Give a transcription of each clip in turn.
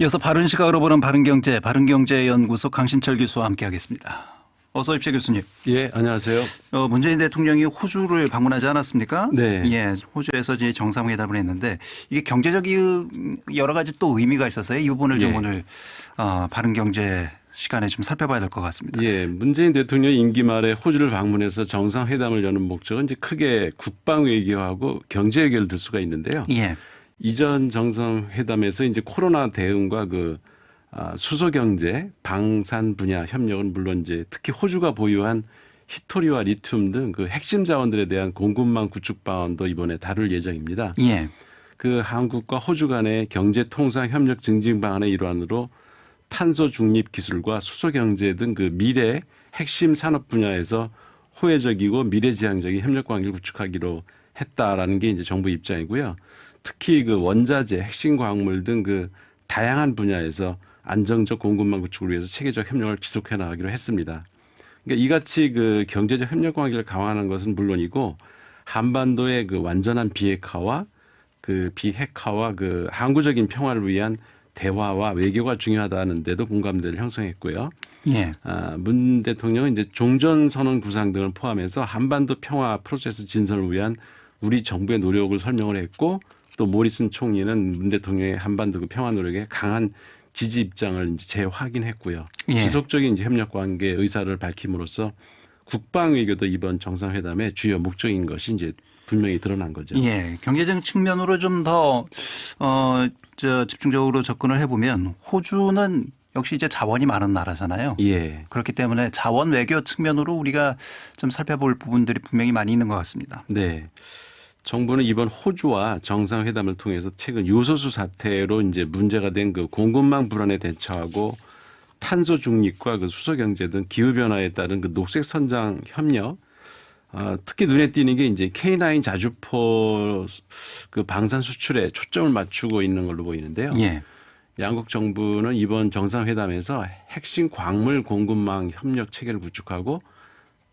이어서 바른 시각으로 보는 바른경제연구소 강신철 교수와 함께하겠습니다. 어서 오십시오, 교수님. 예, 안녕하세요. 문재인 대통령이 호주를 방문하지 않았습니까? 네. 예, 호주에서 이제 정상회담을 했는데 이게 경제적인 여러 가지 또 의미가 있어서요. 이 부분을 좀 예. 오늘 바른경제 시간에 좀 살펴봐야 될 것 같습니다. 예, 문재인 대통령 임기 말에 호주를 방문해서 정상회담을 여는 목적은 이제 크게 국방 외교하고 경제 외교를 들 수가 있는데요. 예. 이전 정상회담에서 이제 코로나 대응과 수소 경제, 방산 분야 협력은 물론 이제 특히 호주가 보유한 히토리와 리튬 등 그 핵심 자원들에 대한 공급망 구축 방안도 이번에 다룰 예정입니다. 예. 그 한국과 호주 간의 경제 통상 협력 증진 방안의 일환으로 탄소 중립 기술과 수소 경제 등 그 미래 핵심 산업 분야에서 호혜적이고 미래지향적인 협력 관계를 구축하기로 했다라는 게 이제 정부 입장이고요. 특히 그 원자재, 핵심 광물 등 그 다양한 분야에서 안정적 공급망 구축을 위해서 체계적 협력을 지속해 나가기로 했습니다. 그러니까 이같이 그 경제적 협력 관계를 강화하는 것은 물론이고 한반도의 그 완전한 비핵화와 그 비핵화와 그 항구적인 평화를 위한 대화와 외교가 중요하다는 데도 공감대를 형성했고요. 예. 문 대통령은 이제 종전선언 구상 등을 포함해서 한반도 평화 프로세스 진전을 위한 우리 정부의 노력을 설명을 했고 또 모리슨 총리는 문 대통령의 한반도 그 평화 노력에 강한 지지 입장을 이제 재확인했고요. 예. 지속적인 이제 협력 관계 의사를 밝힘으로써 국방 외교도 이번 정상회담의 주요 목적인 것이 이제 분명히 드러난 거죠. 예. 경제적 측면으로 좀 더 집중적으로 접근을 해보면 호주는 역시 이제 자원이 많은 나라잖아요. 예. 그렇기 때문에 자원 외교 측면으로 우리가 좀 살펴볼 부분들이 분명히 많이 있는 것 같습니다. 네. 정부는 이번 호주와 정상회담을 통해서 최근 요소수 사태로 이제 문제가 된 그 공급망 불안에 대처하고 탄소 중립과 그 수소 경제 등 기후 변화에 따른 그 녹색 선장 협력, 특히 눈에 띄는 게 이제 K9 자주포 그 방산 수출에 초점을 맞추고 있는 걸로 보이는데요. 예. 양국 정부는 이번 정상회담에서 핵심 광물 공급망 협력 체계를 구축하고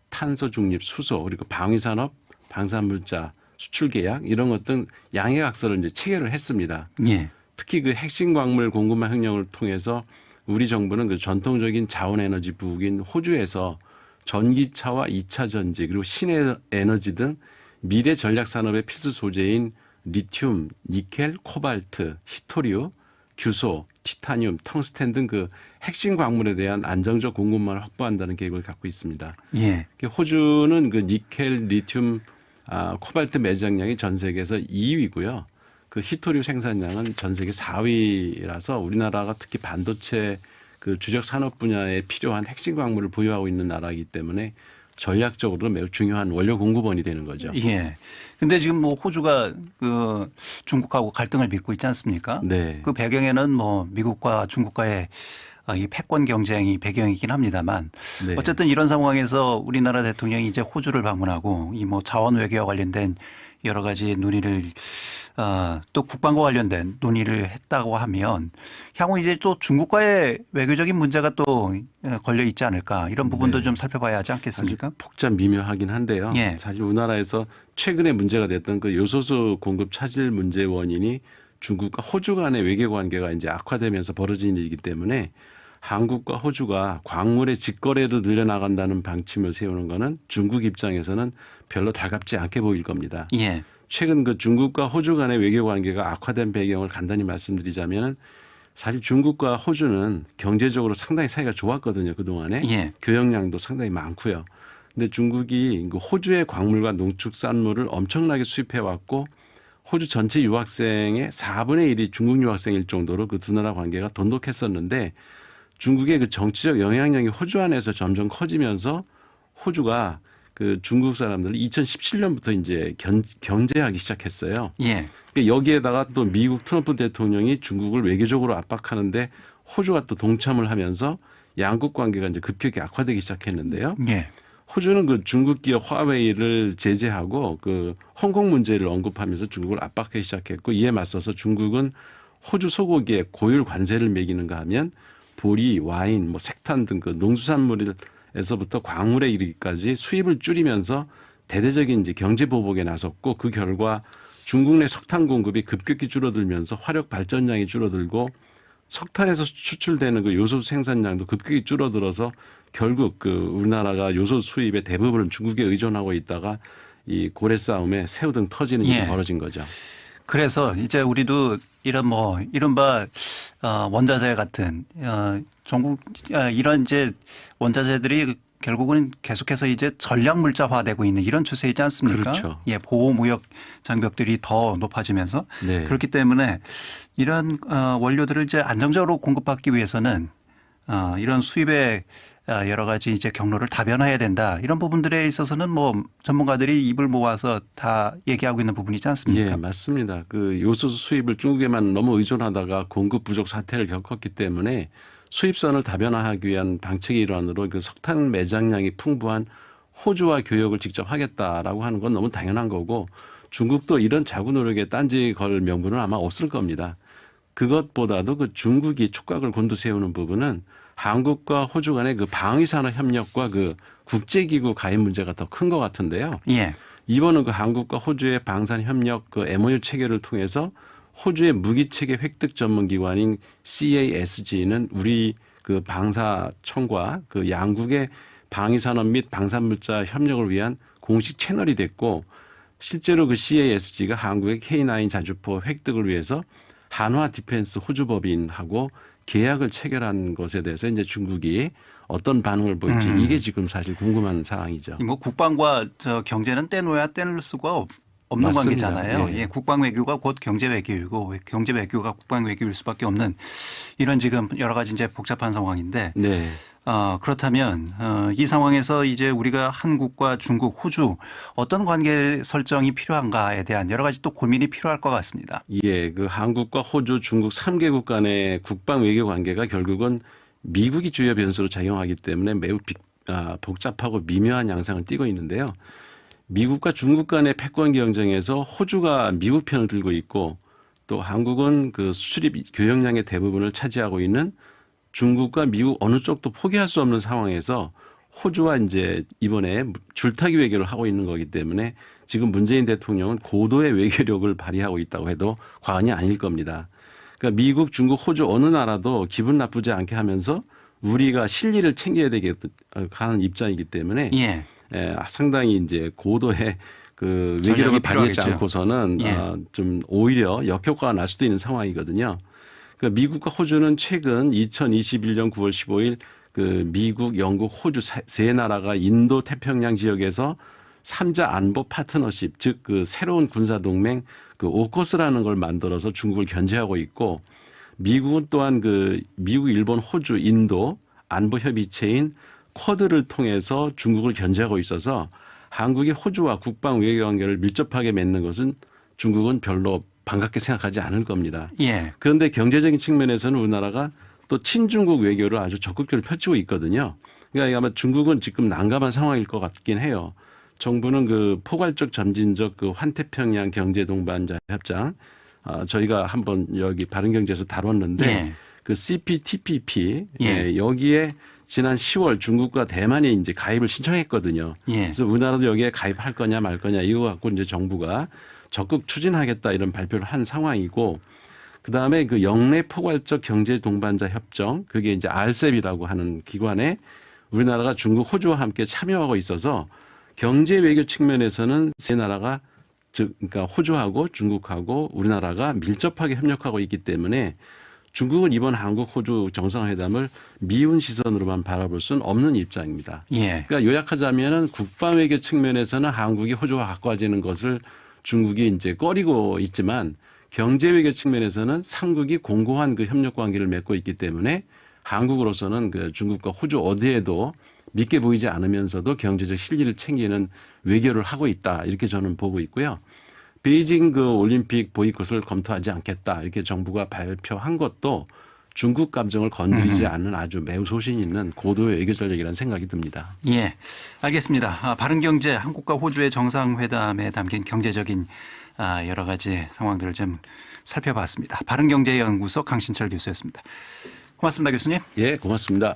탄소 중립, 수소 그리고 방위산업, 방산물자 수출 계약 이런 것 등 양해각서를 이제 체결을 했습니다. 예. 특히 그 핵심 광물 공급망 협력을 통해서 우리 정부는 그 전통적인 자원에너지 부국인 호주에서 전기차와 2차 전지 그리고 신에너지 등 미래 전략 산업의 필수 소재인 리튬, 니켈, 코발트, 히토리우, 규소, 티타늄, 텅스텐 등 그 핵심 광물에 대한 안정적 공급망을 확보한다는 계획을 갖고 있습니다. 예. 호주는 그 니켈, 리튬, 코발트 매장량이 전 세계에서 2위고요. 그 히토리우 생산량은 전 세계 4위라서 우리나라가 특히 반도체 그 주력 산업 분야에 필요한 핵심 광물을 보유하고 있는 나라이기 때문에 전략적으로 매우 중요한 원료 공급원이 되는 거죠. 예. 근데 지금 뭐 호주가 그 중국하고 갈등을 빚고 있지 않습니까? 네. 그 배경에는 뭐 미국과 중국과의 이 패권 경쟁이 배경이긴 합니다만 네. 어쨌든 이런 상황에서 우리나라 대통령이 이제 호주를 방문하고 이 뭐 자원 외교와 관련된 여러 가지 논의를 또 국방과 관련된 논의를 했다고 하면 향후 이제 또 중국과의 외교적인 문제가 또 걸려 있지 않을까 이런 부분도 네. 좀 살펴봐야 하지 않겠습니까? 복잡 미묘하긴 한데요. 예. 사실 우리나라에서 최근에 문제가 됐던 그 요소수 공급 차질 문제의 원인이 중국과 호주 간의 외교 관계가 이제 악화되면서 벌어진 일이기 때문에 한국과 호주가 광물의 직거래를 늘려나간다는 방침을 세우는 것은 중국 입장에서는 별로 달갑지 않게 보일 겁니다. 예. 최근 그 중국과 호주 간의 외교 관계가 악화된 배경을 간단히 말씀드리자면 사실 중국과 호주는 경제적으로 상당히 사이가 좋았거든요. 그동안에. 예. 교역량도 상당히 많고요. 근데 중국이 그 호주의 광물과 농축산물을 엄청나게 수입해 왔고 호주 전체 유학생의 4분의 1이 중국 유학생일 정도로 그 두 나라 관계가 돈독했었는데 중국의 그 정치적 영향력이 호주 안에서 점점 커지면서 호주가 그 중국 사람들을 2017년부터 이제 견제하기 시작했어요. 예. 그러니까 여기에다가 또 미국 트럼프 대통령이 중국을 외교적으로 압박하는데 호주가 또 동참을 하면서 양국 관계가 이제 급격히 악화되기 시작했는데요. 예. 호주는 그 중국 기업 화웨이를 제재하고 그 홍콩 문제를 언급하면서 중국을 압박하기 시작했고 이에 맞서서 중국은 호주 소고기에 고율 관세를 매기는가 하면 보리, 와인, 뭐 색탄 등 그 농수산물에서부터 광물에 이르기까지 수입을 줄이면서 대대적인 이제 경제 보복에 나섰고 그 결과 중국 내 석탄 공급이 급격히 줄어들면서 화력 발전량이 줄어들고 석탄에서 추출되는 그 요소수 생산량도 급격히 줄어들어서 결국 그 우리나라가 요소 수입의 대부분은 중국에 의존하고 있다가 이 고래 싸움에 새우등 터지는 일이 예. 벌어진 거죠. 그래서 이제 우리도 이런 뭐 이른바 원자재 같은 전국 이런 이제 원자재들이 결국은 계속해서 이제 전략 물자화되고 있는 이런 추세이지 않습니까? 그렇죠. 예, 보호 무역 장벽들이 더 높아지면서 네. 그렇기 때문에 이런 원료들을 이제 안정적으로 공급받기 위해서는 이런 수입의 여러 가지 이제 경로를 다변화해야 된다. 이런 부분들에 있어서는 뭐 전문가들이 입을 모아서 다 얘기하고 있는 부분이지 않습니까? 예, 맞습니다. 그 요소수 수입을 중국에만 너무 의존하다가 공급 부족 사태를 겪었기 때문에 수입선을 다변화하기 위한 방책의 일환으로 그 석탄 매장량이 풍부한 호주와 교역을 직접 하겠다라고 하는 건 너무 당연한 거고 중국도 이런 자구 노력에 딴지 걸 명분은 아마 없을 겁니다. 그것보다도 그 중국이 촉각을 곤두세우는 부분은 한국과 호주 간의 그 방위산업 협력과 그 국제기구 가입 문제가 더 큰 것 같은데요. 예. 이번은 그 한국과 호주의 방산 협력 그 MOU 체결을 통해서 호주의 무기 체계 획득 전문 기관인 CASG는 우리 그 방사청과 그 양국의 방위산업 및 방산물자 협력을 위한 공식 채널이 됐고 실제로 그 CASG가 한국의 K9 자주포 획득을 위해서 한화 디펜스 호주 법인하고 계약을 체결한 것에 대해서 이제 중국이 어떤 반응을 보일지 이게 지금 사실 궁금한 상황이죠. 뭐 국방과 경제는 떼놓아야 떼놓을 수가 없는 맞습니다. 관계잖아요. 예. 예, 국방 외교가 곧 경제 외교이고 경제 외교가 국방 외교일 수밖에 없는 이런 지금 여러 가지 이제 복잡한 상황인데 네. 그렇다면 이 상황에서 이제 우리가 한국과 중국, 호주 어떤 관계 설정이 필요한가에 대한 여러 가지 또 고민이 필요할 것 같습니다. 예, 그 한국과 호주, 중국 3개국 간의 국방 외교 관계가 결국은 미국이 주요 변수로 작용하기 때문에 매우 복잡하고 미묘한 양상을 띠고 있는데요. 미국과 중국 간의 패권 경쟁에서 호주가 미국 편을 들고 있고 또 한국은 그 수출입 교역량의 대부분을 차지하고 있는 중국과 미국 어느 쪽도 포기할 수 없는 상황에서 호주와 이제 이번에 줄타기 외교를 하고 있는 거기 때문에 지금 문재인 대통령은 고도의 외교력을 발휘하고 있다고 해도 과언이 아닐 겁니다. 그러니까 미국, 중국, 호주 어느 나라도 기분 나쁘지 않게 하면서 우리가 실리를 챙겨야 되겠다는 입장이기 때문에 예. 상당히 이제 고도의 그 외교력을 발휘하지 않고서는 좀 오히려 역효과가 날 수도 있는 상황이거든요. 그러니까 미국과 호주는 최근 2021년 9월 15일 그 미국, 영국, 호주 세 나라가 인도 태평양 지역에서 3자 안보 파트너십 즉 그 새로운 군사 동맹 그 오커스라는 걸 만들어서 중국을 견제하고 있고 미국은 또한 그 미국, 일본, 호주, 인도 안보 협의체인 쿼드를 통해서 중국을 견제하고 있어서 한국이 호주와 국방 외교 관계를 밀접하게 맺는 것은 중국은 별로 반갑게 생각하지 않을 겁니다. 예. 그런데 경제적인 측면에서는 우리나라가 또 친중국 외교를 아주 적극적으로 펼치고 있거든요. 그러니까 아마 중국은 지금 난감한 상황일 것 같긴 해요. 정부는 그 포괄적 점진적 그 환태평양 경제동반자 협정 저희가 한번 여기 바른경제에서 다뤘는데 예. 그 CPTPP 여기에 지난 10월 중국과 대만이 이제 가입을 신청했거든요. 예. 그래서 우리나라도 여기에 가입할 거냐 말 거냐 이거 갖고 이제 정부가 적극 추진하겠다 이런 발표를 한 상황이고 그다음에 그 영내 포괄적 경제 동반자 협정 그게 이제 RCEP이라고 하는 기관에 우리나라가 중국, 호주와 함께 참여하고 있어서 경제 외교 측면에서는 세 나라가 즉 그러니까 호주하고 중국하고 우리나라가 밀접하게 협력하고 있기 때문에 중국은 이번 한국, 호주 정상회담을 미운 시선으로만 바라볼 수는 없는 입장입니다. 예. 그러니까 요약하자면은 국방 외교 측면에서는 한국이 호주와 가까워지는 것을 중국이 이제 꺼리고 있지만 경제 외교 측면에서는 삼국이 공고한 그 협력 관계를 맺고 있기 때문에 한국으로서는 그 중국과 호주 어디에도 믿게 보이지 않으면서도 경제적 실리를 챙기는 외교를 하고 있다. 이렇게 저는 보고 있고요. 베이징 그 올림픽 보이콧을 검토하지 않겠다. 이렇게 정부가 발표한 것도 중국 감정을 건드리지 않는 아주 매우 소신 있는 고도의 외교 전략이라는 생각이 듭니다. 예. 알겠습니다. 바른경제 한국과 호주의 정상회담에 담긴 경제적인 여러 가지 상황들을 좀 살펴봤습니다. 바른경제연구소 강신철 교수였습니다. 고맙습니다, 교수님. 예, 고맙습니다.